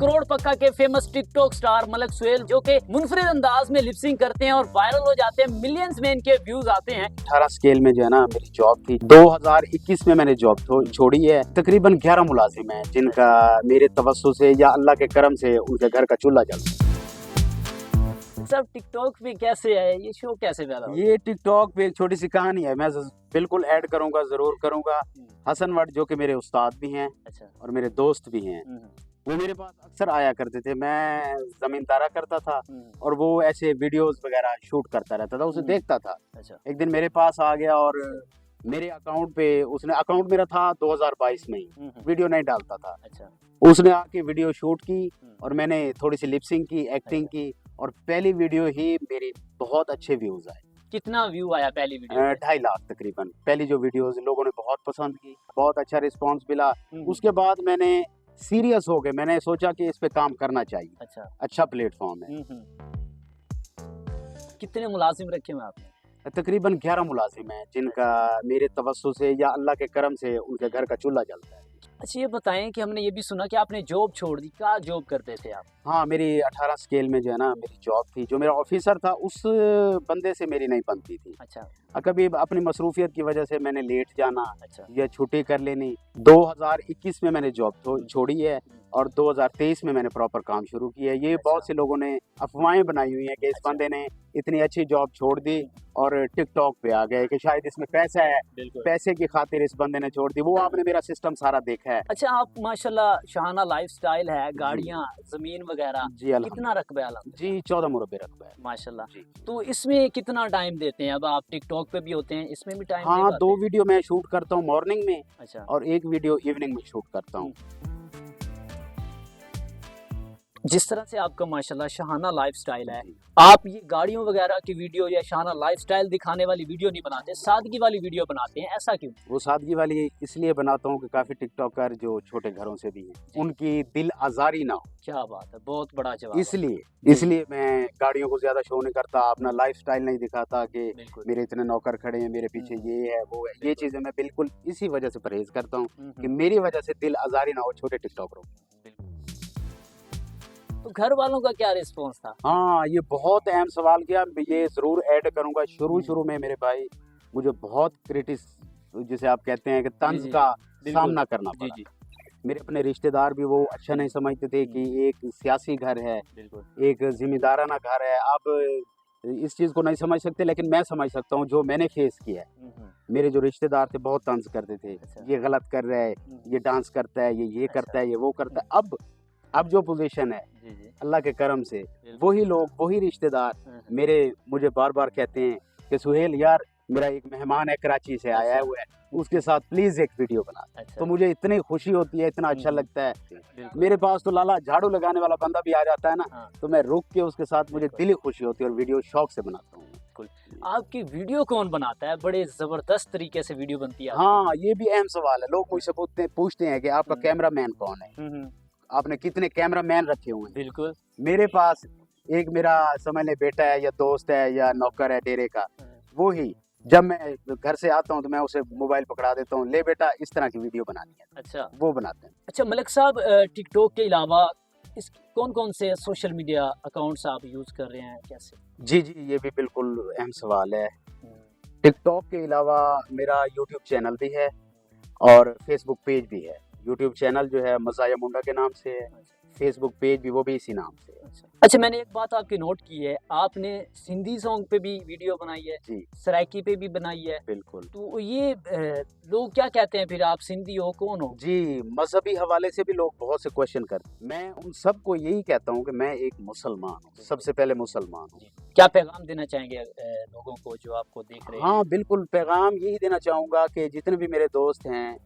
करोड़ पक्का के famous TikTok star Malak Suhail जो कि मुनफरिद अंदाज में लिपसिंग करते हैं और वायरल हो जाते हैं, मिलियंस में इनके व्यूज आते हैं। 18 स्केल में जो है ना मेरी जॉब थी। 2021 में मैंने जॉब छोड़ी है। तकरीबन 11 मुलाजिम हैं जिनका मेरे तवज्जो से या अल्लाह के करम से उनके घर का चूल्हा जलता है। सब टिकटॉक पे कैसे है ये शो, कैसे पैदा हुआ? ये टिकटॉक पे एक छोटी सी कहानी है, मैं बिल्कुल ऐड करूंगा, जरूर करूंगा। हसन वट जो कि मेरे उस्ताद भी हैं अच्छा। और मेरे दोस्त भी हैं, वो मेरे पास अक्सर आया करते थे। मैं जमींदारा करता था और वो ऐसे वीडियोस वगैरह शूट करता रहता था, उसे देखता था। अच्छा। एक दिन मेरे पास आ गया और मेरे अकाउंट पे उसने, अकाउंट मेरा था 2022 में ही, वीडियो नहीं डालता था। अच्छा। उसने आके वीडियो शूट की और मैंने थोड़ी सी लिपसिंग की, एक्टिंग की और पहली वीडियो ही मेरी बहुत अच्छे व्यूज आए। कितना व्यू आया पहली वीडियो? 2.5 लाख तकरीबन। पहली जो वीडियोस लोगों ने बहुत पसंद की, बहुत अच्छा रिस्पांस मिला। उसके बाद मैंने सीरियस हो गए, मैंने सोचा कि इस पे काम करना चाहिए। अच्छा प्लेटफॉर्म है। कितने मुलाजिम रखे हुए आपने? तकरीबन 11 मुलाजिम हैं जिनका मेरे तवज्जो से या अल्लाह के करम से उनके घर का चूल्हा जलता है। अच्छा, ये बताएं कि हमने ये भी सुना कि आपने जॉब छोड़ दी, क्या जॉब करते थे आप? हाँ, मेरी 18 स्केल में जो है ना मेरी जॉब थी। जो मेरा ऑफिसर था उस बंदे से मेरी नहीं बनती थी। अच्छा। कभी अपनी मसरूफियत की वजह से मैंने लेट जाना अच्छा। या छुट्टी कर लेनी। 2021 में मैंने जॉब छोड़ी है और 2023 में मैंने प्रॉपर काम शुरू किया है। ये बहुत से लोगों ने अफवाहें बनाई हुई हैं कि इस बंदे ने इतनी अच्छी जॉब छोड़ दी और टिकटॉक पे आ गए कि शायद इसमें पैसा है, पैसे की खातिर इस बंदे ने छोड़ दी। वो आपने मेरा सिस्टम सारा देखा है। अच्छा, आप माशाल्लाह शाहाना लाइफस्टाइल है, गाड़ियाँ, जमीन वगैरह, जी कितना रकबा है? जी 14 मुरब्बे रकबा है माशाल्लाह जी। तो इसमें कितना टाइम देते हैं? अब आप टिकटॉक पे भी होते हैं, इसमें भी टाइम? हाँ, 2 वीडियो मैं शूट करता हूँ मॉर्निंग में। अच्छा। और 1 वीडियो इवनिंग में शूट करता हूँ। जिस तरह से आपका माशाल्लाह शाहाना लाइफस्टाइल है, आप ये गाड़ियों वगैरह की वीडियो या शाहाना लाइफस्टाइल दिखाने वाली वीडियो नहीं बनाते, सादगी वाली वीडियो बनाते हैं, ऐसा क्यों? वो सादगी वाली इसलिए बनाता हूँ कि काफी टिकटॉकर जो छोटे घरों से भी हैं उनकी दिल आजारी ना हो। क्या बात है, बहुत बड़ा जवाब। इसलिए मैं गाड़ियों को ज्यादा शो नहीं करता, अपना लाइफस्टाइल नहीं दिखाता कि मेरे इतने नौकर खड़े हैं, मेरे पीछे ये है वो है। ये चीजें मैं बिल्कुल इसी वजह से परहेज करता हूँ कि मेरी वजह से दिल आजारी ना हो छोटे टिकटॉकरों। तो घर वालों का क्या रिस्पॉन्स था? हाँ, ये बहुत अहम सवाल किया, ये जरूर ऐड करूंगा। शुरू में मेरे भाई मुझे बहुत जिसे आप कहते हैं कि तंज का सामना करना पड़ा। मेरे अपने रिश्तेदार भी वो अच्छा नहीं समझते थे कि एक सियासी घर है, एक जिम्मेदाराना घर है। आप इस चीज को नहीं समझ सकते, लेकिन मैं समझ सकता हूँ जो मैंने फेस किया है। मेरे जो रिश्तेदार थे बहुत तंज करते थे। ये गलत कर रहा है, ये डांस करता है, ये करता है, ये वो करता है। अब जो पोजीशन है अल्लाह के करम से, वही लोग, वही रिश्तेदार मुझे बार बार कहते हैं कि सुहेल यार, मेरा एक मेहमान है कराची से आया हुआ है, उसके साथ प्लीज एक वीडियो बना। तो मुझे इतनी खुशी होती है, इतना अच्छा लगता है। मेरे पास तो लाला झाड़ू लगाने वाला बंदा भी आ जाता है ना, तो मैं रुक के उसके साथ, मुझे दिली खुशी होती है और वीडियो शौक से बनाता हूँ। आपकी वीडियो कौन बनाता है? बड़े जबरदस्त तरीके से वीडियो बनती है। हाँ, ये भी अहम सवाल है। लोग मुझसे पूछते हैं कि आपका कैमरा मैन कौन है, आपने कितने कैमरा मैन रखे हुए हैं? बिल्कुल, मेरे पास एक मेरा समझ ले बेटा है या दोस्त है या नौकर है डेरे का, वो ही जब मैं घर से आता हूँ तो मैं उसे मोबाइल पकड़ा देता हूँ, ले बेटा इस तरह की वीडियो बनानी है। अच्छा, वो बनाते हैं। अच्छा मलिक साहब, टिकटॉक के अलावा इस कौन से सोशल मीडिया अकाउंट्स आप यूज कर रहे हैं, कैसे? जी, ये भी बिल्कुल अहम सवाल है। टिकटॉक के अलावा मेरा यूट्यूब चैनल भी है और फेसबुक पेज भी है। यूट्यूब चैनल जो है मज़ाया मुंडा के नाम से है, फेसबुक पेज भी वो भी इसी नाम से है। अच्छा, मैंने एक बात आपकी नोट की है, आपने सिंधी सॉन्ग पे भी वीडियो बनाई है जी, सराइकी पे भी बनाई है। बिल्कुल। तो ये लोग क्या कहते हैं फिर, आप सिंधी हो, कौन हो? जी, मजहबी हवाले से भी लोग बहुत से क्वेश्चन करते हैं। मैं उन सबको यही कहता हूँ कि मैं एक मुसलमान हूँ, सबसे पहले मुसलमान हूँ। क्या पैगाम देना चाहेंगे लोगों को जो आपको देख रहे हैं? हाँ बिल्कुल, पैगाम यही देना चाहूँगा कि जितने भी मेरे दोस्त हैं,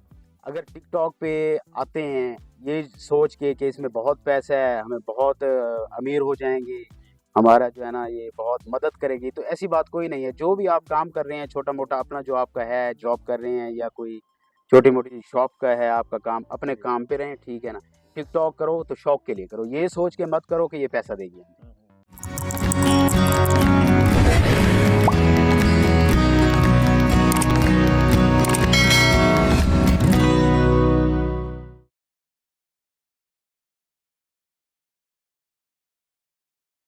अगर टिकटॉक पे आते हैं ये सोच के कि इसमें बहुत पैसा है, हमें बहुत अमीर हो जाएंगे, हमारा जो है ना ये बहुत मदद करेगी, तो ऐसी बात कोई नहीं है। जो भी आप काम कर रहे हैं, छोटा मोटा अपना जो आपका है, जॉब कर रहे हैं या कोई छोटी मोटी शॉप का है आपका काम, अपने काम पे रहें, ठीक है ना। टिकटॉक करो तो शौक के लिए करो, ये सोच के मत करो कि ये पैसा देगी।